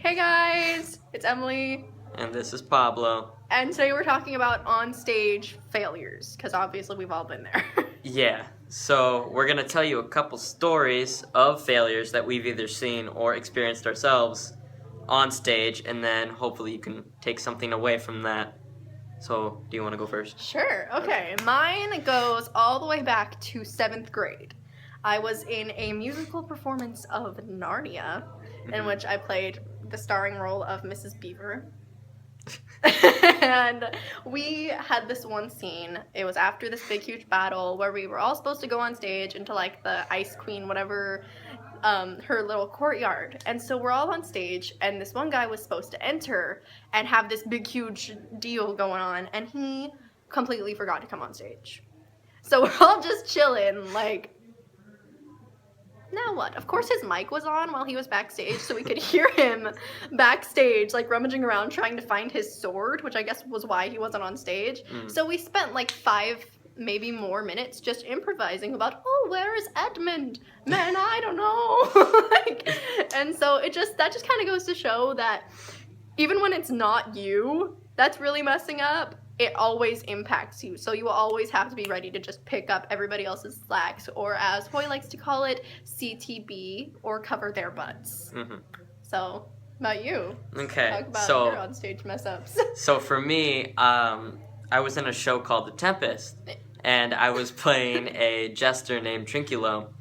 Hey guys, it's Emily, And this is Pablo. and today we're talking about on-stage failures, because obviously we've all been there. Yeah, so we're going to tell you a couple stories of failures that we've either seen or experienced ourselves on stage, and then hopefully you can take something away from that. So, do you want to go first? Sure, okay. Mine goes all the way back to 7th grade. I was in a musical performance of Narnia, in which I played the starring role of Mrs. Beaver. And we had this one scene. It was after this big huge battle where we were all supposed to go on stage into like the Ice Queen whatever, her little courtyard. And so we're all on stage, and this one guy was supposed to enter and have this big huge deal going on, and he completely forgot to come on stage. So we're all just chilling, like, now what? Of course his mic was on while he was backstage, so we could hear him backstage, like rummaging around trying to find his sword, which I guess was why he wasn't on stage. So we spent like 5, maybe more minutes just improvising about, oh, where is Edmund? Man, I don't know. And so that just kind of goes to show that even when it's not you that's really messing up, it always impacts you. So you will always have to be ready to just pick up everybody else's slacks, or as Hoy likes to call it, CTB, or cover their butts. So, about you. Okay, Talk about so your onstage mess ups. so for me, I was in a show called The Tempest, and I was playing a jester named Trinculo.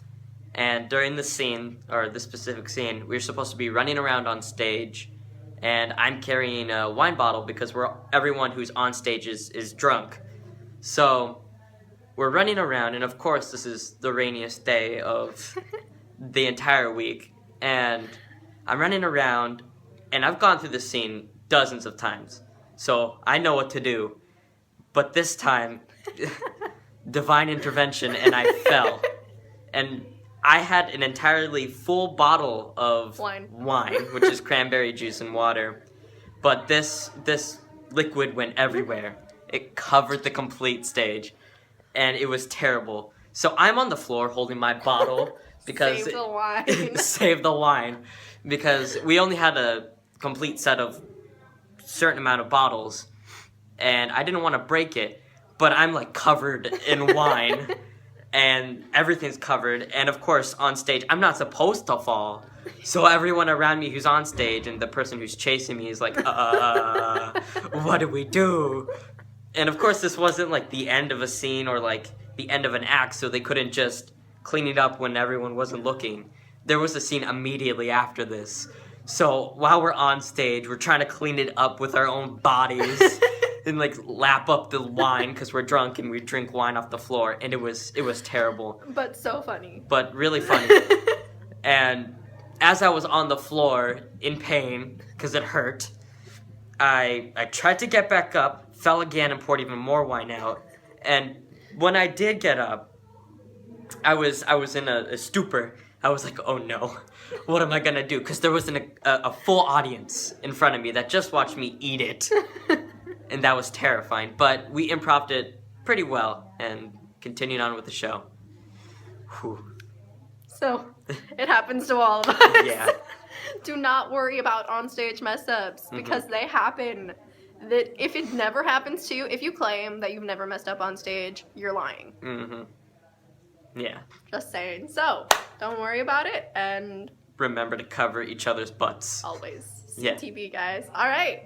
And during the scene, or the specific scene, we were supposed to be running around on stage, and I'm carrying a wine bottle because everyone who's on stage is drunk. So we're running around, and of course this is the rainiest day of the entire week, and I'm running around, and I've gone through this scene dozens of times, so I know what to do. But this time, divine intervention, and I fell. And I had an entirely full bottle of Wine, which is cranberry juice and water. But this liquid went everywhere. It covered the complete stage, and it was terrible. So I'm on the floor holding my bottle because save the wine. save the wine, because we only had a complete set of certain amount of bottles, and I didn't want to break it. But I'm like covered in wine. And everything's covered, and of course on stage I'm not supposed to fall, so everyone around me who's on stage and the person who's chasing me is like, what do we do? And of course this wasn't like the end of a scene or like the end of an act, so they couldn't just clean it up when everyone wasn't looking. There was a scene immediately after this, so while we're on stage we're trying to clean it up with our own bodies. And like lap up the wine because we're drunk and we drink wine off the floor, and it was terrible, But so funny. but really funny. And as I was on the floor in pain because it hurt, I tried to get back up, fell again, and poured even more wine out. And when I did get up, I was in a stupor. I was like, oh no, what am I gonna do? Because there was a full audience in front of me that just watched me eat it. And that was terrifying, but we improv'd it pretty well and continued on with the show. Whew. So, it happens to all of us. Yeah. Do not worry about onstage mess ups, because they happen. That if it never happens to you, if you claim that you've never messed up on stage, you're lying. Yeah. Just saying. So, don't worry about it, and Remember to cover each other's butts. always Yeah. CTB, guys. All right.